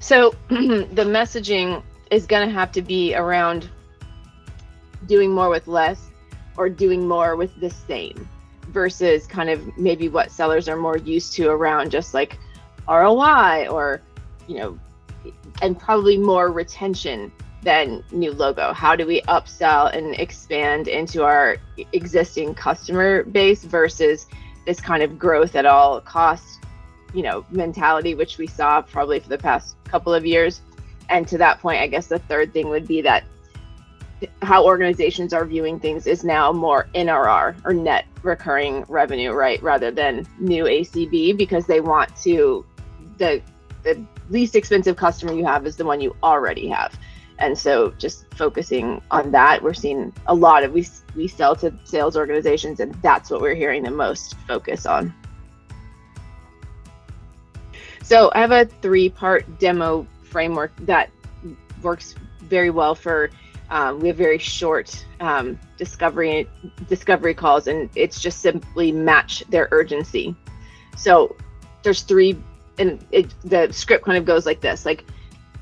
So the messaging is going to have to be around doing more with less or doing more with the same, versus kind of maybe what sellers are more used to around just like ROI or, and probably more retention than new logo. How do we upsell and expand into our existing customer base versus this kind of growth at all costs, mentality, which we saw probably for the past couple of years. And to that point, I guess the third thing would be that how organizations are viewing things is now more NRR, or net recurring revenue, right? Rather than new ACV, because they want to, the least expensive customer you have is the one you already have. And so just focusing on that, we're seeing a lot of, we sell to sales organizations, and that's what we're hearing the most focus on. So I have a 3-part demo framework that works very well for, we have very short discovery calls, and it's just simply match their urgency. So there's 3, and the script kind of goes like this, like,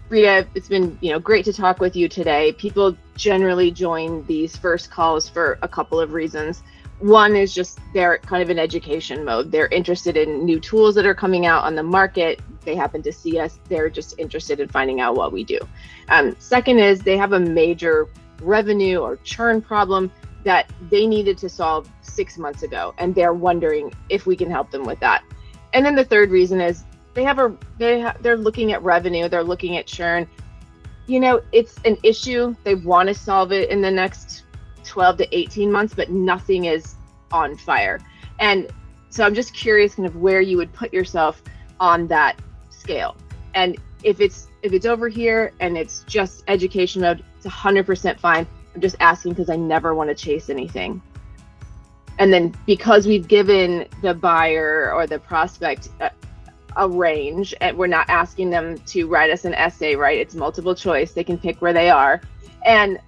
Rita, it's been great to talk with you today. People generally join these first calls for a couple of reasons. One is just they're kind of in education mode. They're interested in new tools that are coming out on the market. They happen to see us. They're just interested in finding out what we do. Second is they have a major revenue or churn problem that they needed to solve 6 months ago, and they're wondering if we can help them with that. And then the third reason is they're looking at revenue. They're looking at churn. It's an issue. They want to solve it in the next 12 to 18 months, but nothing is on fire. And so I'm just curious kind of where you would put yourself on that scale. And if it's over here and it's just education mode, it's 100% fine. I'm just asking because I never want to chase anything. And then because we've given the buyer or the prospect a range, and we're not asking them to write us an essay, right? It's multiple choice. They can pick where they are. And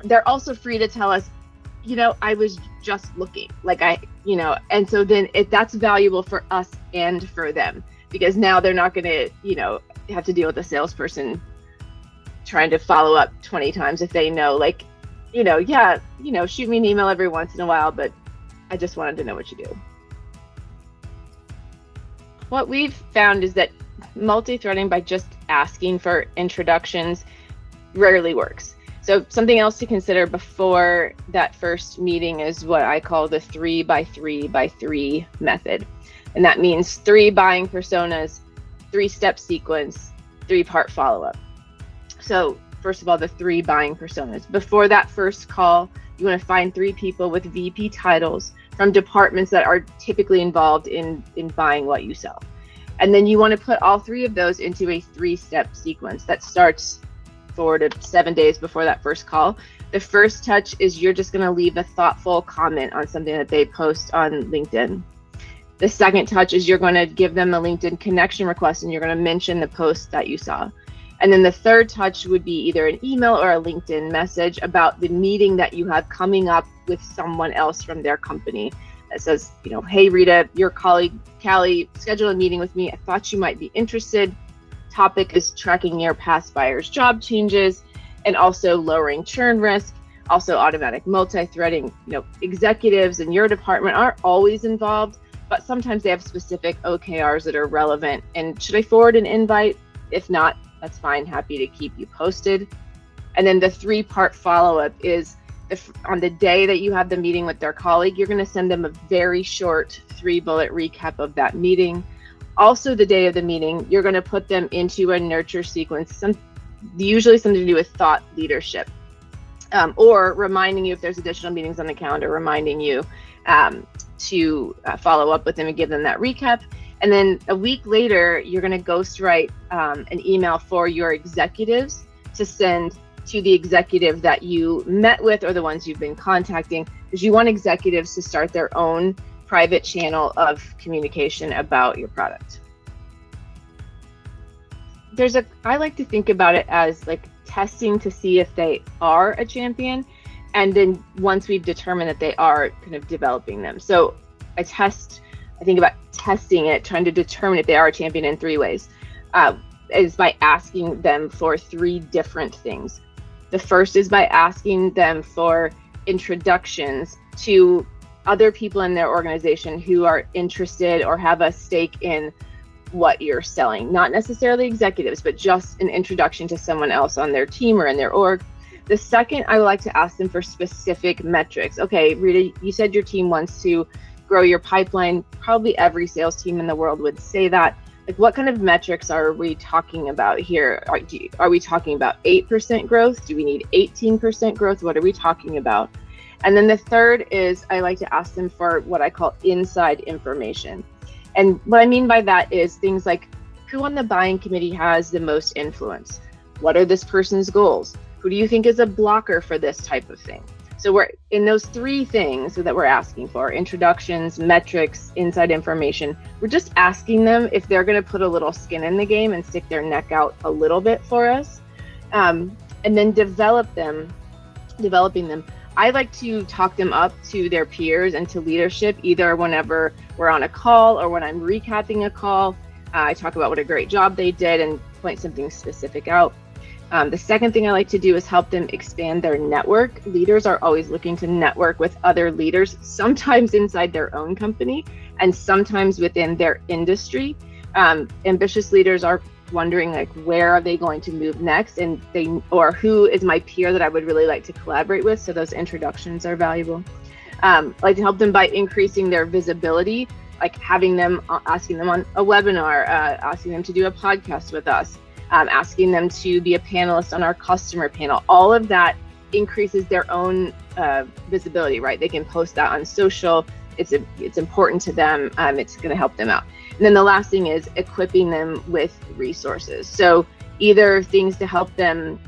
they're also free to tell us, I was just looking, and so then that's valuable for us and for them, because now they're not going to, have to deal with a salesperson trying to follow up 20 times if they know, shoot me an email every once in a while, but I just wanted to know what you do. What we've found is that multi-threading by just asking for introductions rarely works. So something else to consider before that first meeting is what I call the 3x3x3 method. And that means 3 buying personas, 3-step sequence, 3-part follow-up. So first of all, the 3 buying personas. Before that first call, you want to find 3 people with VP titles from departments that are typically involved in buying what you sell. And then you want to put all 3 of those into a 3-step sequence that starts 4 to 7 days before that first call. The first touch is you're just going to leave a thoughtful comment on something that they post on LinkedIn. The second touch is you're going to give them a LinkedIn connection request, and you're going to mention the post that you saw. And then the third touch would be either an email or a LinkedIn message about the meeting that you have coming up with someone else from their company that says, hey, Rita, your colleague, Callie, scheduled a meeting with me. I thought you might be interested. Topic is tracking your past buyers' job changes and also lowering churn risk, also automatic multi-threading. Executives in your department aren't always involved, but sometimes they have specific OKRs that are relevant. And should I forward an invite? If not, that's fine. Happy to keep you posted. And then the 3-part follow-up is on the day that you have the meeting with their colleague, you're going to send them a very short 3-bullet recap of that meeting. Also, the day of the meeting, you're going to put them into a nurture sequence, usually something to do with thought leadership, or reminding you if there's additional meetings on the calendar, reminding you to follow up with them and give them that recap. And then a week later, you're going to ghostwrite an email for your executives to send to the executive that you met with or the ones you've been contacting, because you want executives to start their own private channel of communication about your product. I like to think about it as like testing to see if they are a champion. And then once we've determined that they are, kind of developing them. So I think about testing it, trying to determine if they are a champion in 3 ways. is by asking them for 3 different things. The first is by asking them for introductions to other people in their organization who are interested or have a stake in what you're selling. Not necessarily executives, but just an introduction to someone else on their team or in their org. The second, I would like to ask them for specific metrics. Okay, Rita, you said your team wants to grow your pipeline. Probably every sales team in the world would say that. Like, what kind of metrics are we talking about here? Are we talking about 8% growth? Do we need 18% growth? What are we talking about? And then the third is I like to ask them for what I call inside information. And what I mean by that is things like, who on the buying committee has the most influence? What are this person's goals? Who do you think is a blocker for this type of thing? So we're in those 3 things that we're asking for: introductions, metrics, inside information. We're just asking them if they're going to put a little skin in the game and stick their neck out a little bit for us, and then developing them. I like to talk them up to their peers and to leadership, either whenever we're on a call or when I'm recapping a call. I talk about what a great job they did and point something specific out. The second thing I like to do is help them expand their network. Leaders are always looking to network with other leaders, sometimes inside their own company and sometimes within their industry. Ambitious leaders are wondering, like, where are they going to move next, or who is my peer that I would really like to collaborate with. So those introductions are valuable. I like to help them by increasing their visibility, like asking them on a webinar, asking them to do a podcast with us, asking them to be a panelist on our customer panel. All of that increases their own visibility, right? They can post that on social. It's important to them. It's going to help them out. And then the last thing is equipping them with resources. So either things to help them,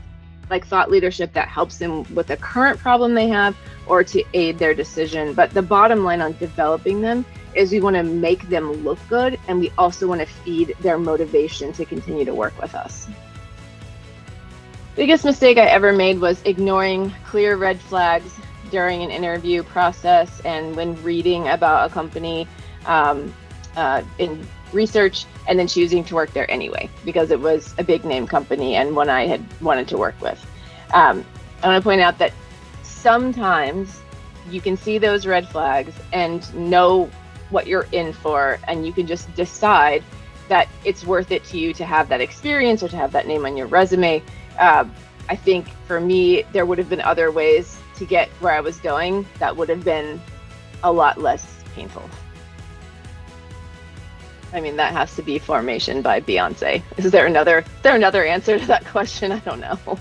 like thought leadership that helps them with a current problem they have, or to aid their decision. But the bottom line on developing them is we want to make them look good, and we also want to feed their motivation to continue to work with us. Biggest mistake I ever made was ignoring clear red flags during an interview process and when reading about a company in research, and then choosing to work there anyway because it was a big name company and one I had wanted to work with. I want to point out that sometimes you can see those red flags and know what you're in for, and you can just decide that it's worth it to you to have that experience or to have that name on your resume. I think for me, there would have been other ways to get where I was going that would have been a lot less painful. I mean, that has to be Formation by Beyonce. Is there another answer to that question? I don't know.